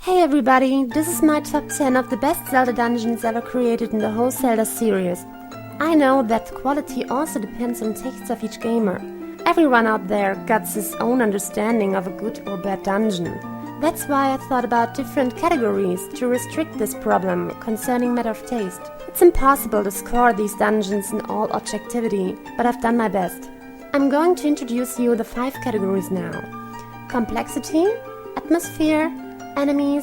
Hey everybody, this is my top 10 of the best Zelda dungeons ever created in the whole Zelda series. I know that quality also depends on tastes of each gamer. Everyone out there got his own understanding of a good or bad dungeon. That's why I thought about different categories to restrict this problem concerning matter of taste. It's impossible to score these dungeons in all objectivity, but I've done my best. I'm going to introduce you the 5 categories now. Complexity, atmosphere, enemies,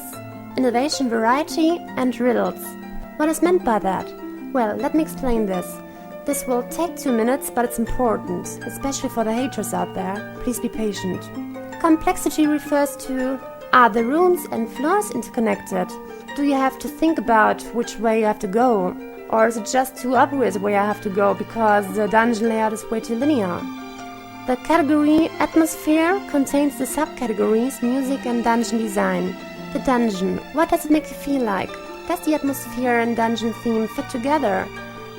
innovation variety, and riddles. What is meant by that? Well, let me explain this. This will take 2 minutes, but it's important, especially for the haters out there. Please be patient. Complexity refers to: are the rooms and floors interconnected? Do you have to think about which way you have to go? Or is it just too obvious where you have to go because the dungeon layout is way too linear? The category Atmosphere contains the subcategories Music and Dungeon Design. The dungeon, what does it make you feel like? Does the atmosphere and dungeon theme fit together?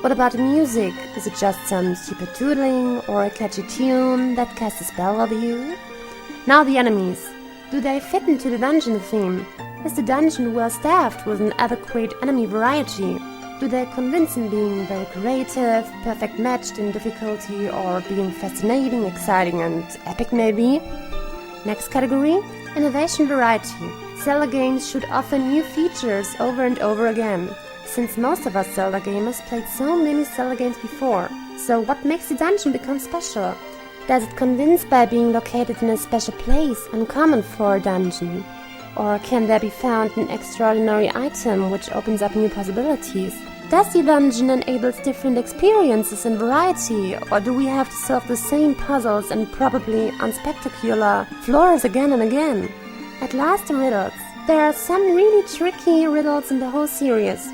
What about the music? Is it just some stupid doodling or a catchy tune that casts a spell over you? Now the enemies. Do they fit into the dungeon theme? Is the dungeon well staffed with an adequate enemy variety? Do they convince in being very creative, perfect matched in difficulty, or being fascinating, exciting and epic maybe? Next category, Innovation Variety. Zelda games should offer new features over and over again, since most of us Zelda gamers played so many Zelda games before. So what makes the dungeon become special? Does it convince by being located in a special place, uncommon for a dungeon? Or can there be found an extraordinary item which opens up new possibilities? Does the dungeon enable different experiences and variety, or do we have to solve the same puzzles and probably unspectacular floors again and again? At last, the riddles. There are some really tricky riddles in the whole series.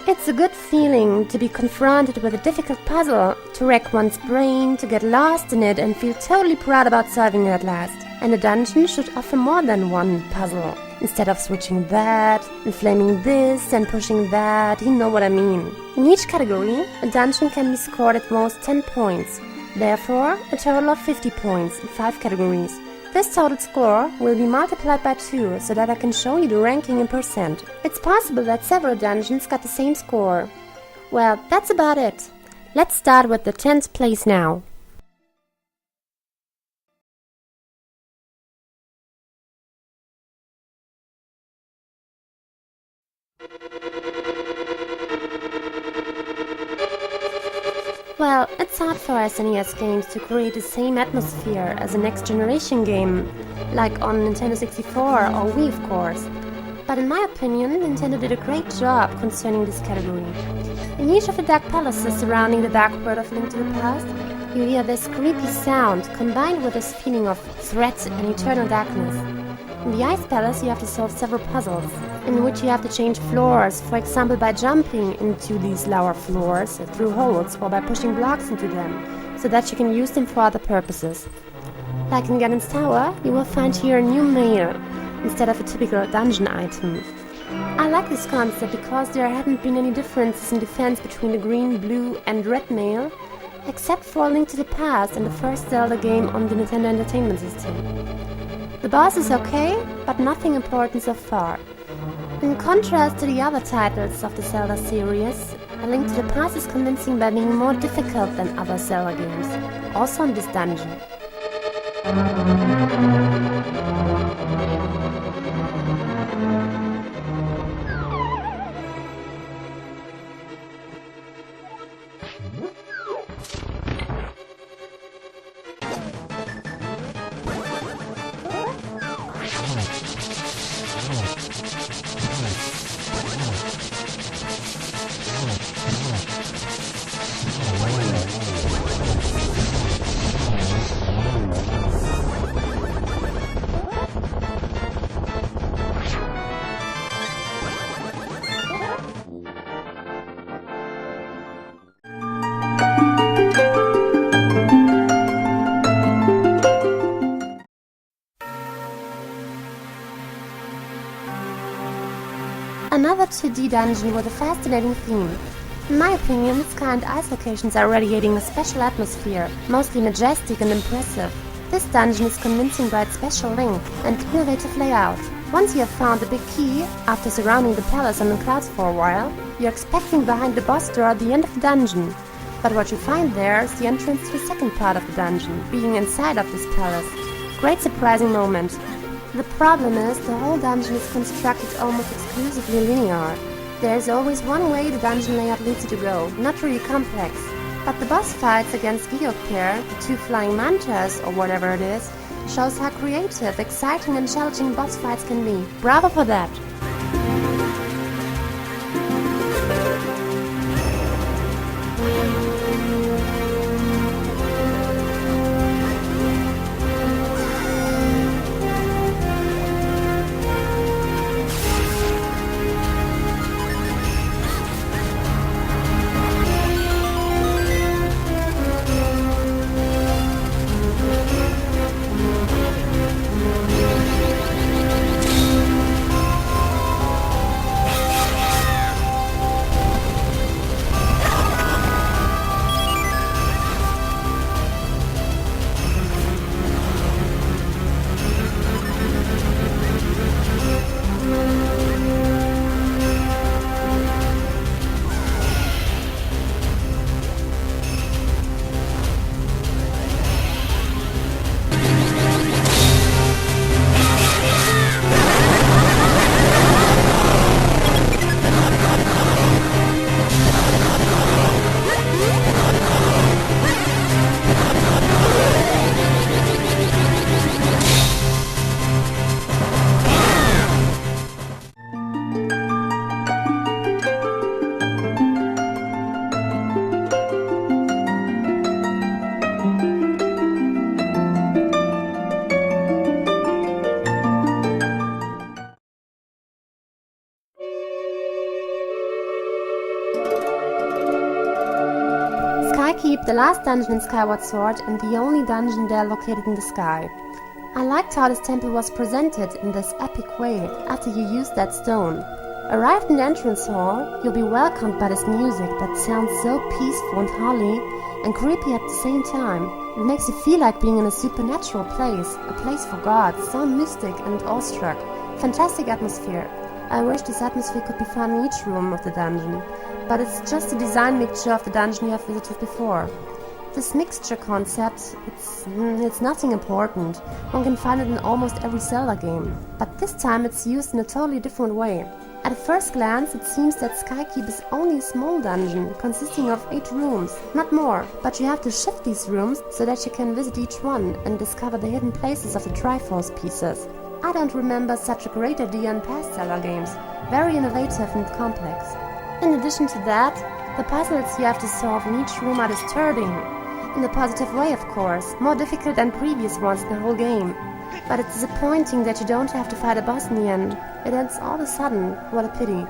It's a good feeling to be confronted with a difficult puzzle, to rack one's brain, to get lost in it and feel totally proud about solving it at last. And a dungeon should offer more than one puzzle. Instead of switching that, inflaming this and pushing that, you know what I mean. In each category, a dungeon can be scored at most 10 points. Therefore, a total of 50 points in 5 categories. This total score will be multiplied by 2 so that I can show you the ranking in percent. It's possible that several dungeons got the same score. Well, that's about it. Let's start with the 10th place now. Well, it's hard for SNES games to create the same atmosphere as a next-generation game, like on Nintendo 64 or Wii of course. But in my opinion, Nintendo did a great job concerning this category. In each of the dark palaces surrounding the dark world of Link to the Past, you hear this creepy sound combined with this feeling of threat and eternal darkness. In the Ice Palace, you have to solve several puzzles, in which you have to change floors, for example by jumping into these lower floors through holes or by pushing blocks into them, so that you can use them for other purposes. Like in Ganon's Tower, you will find here a new mail, instead of a typical dungeon item. I like this concept because there haven't been any differences in defense between the green, blue and red mail, except for A Link to the Past and the first Zelda game on the Nintendo Entertainment System. The boss is okay, but nothing important so far. In contrast to the other titles of the Zelda series, A Link to the Past is convincing by being more difficult than other Zelda games, also in this dungeon. Another 2D dungeon with a fascinating theme. In my opinion, Sky and Ice locations are radiating a special atmosphere, mostly majestic and impressive. This dungeon is convincing by its special length and innovative layout. Once you have found the big key, after surrounding the palace on the clouds for a while, you're expecting behind the boss door at the end of the dungeon. But what you find there is the entrance to the second part of the dungeon, being inside of this palace. Great surprising moment. The problem is the whole dungeon is constructed almost exclusively linear. There is always one way the dungeon layout leads you to go, not really complex. But the boss fights against Geocair, the two flying mantas or whatever it is, shows how creative, exciting and challenging boss fights can be. Bravo for that! Skykeep, the last dungeon in Skyward Sword and the only dungeon there located in the sky. I liked how this temple was presented in this epic way after you used that stone. Arrived in the entrance hall, you'll be welcomed by this music that sounds so peaceful and holy and creepy at the same time. It makes you feel like being in a supernatural place, a place for gods, so mystic and awestruck. Fantastic atmosphere. I wish this atmosphere could be found in each room of the dungeon, but it's just a design mixture of the dungeon you have visited before. This mixture concept, it's nothing important. One can find it in almost every Zelda game, but this time it's used in a totally different way. At first glance, it seems that Skykeep is only a small dungeon, consisting of 8 rooms, not more, but you have to shift these rooms so that you can visit each one and discover the hidden places of the Triforce pieces. I don't remember such a great idea in past Zelda games, very innovative and complex. In addition to that, the puzzles you have to solve in each room are disturbing. In a positive way, of course, more difficult than previous ones in the whole game. But it's disappointing that you don't have to fight a boss in the end. It ends all of a sudden. What a pity.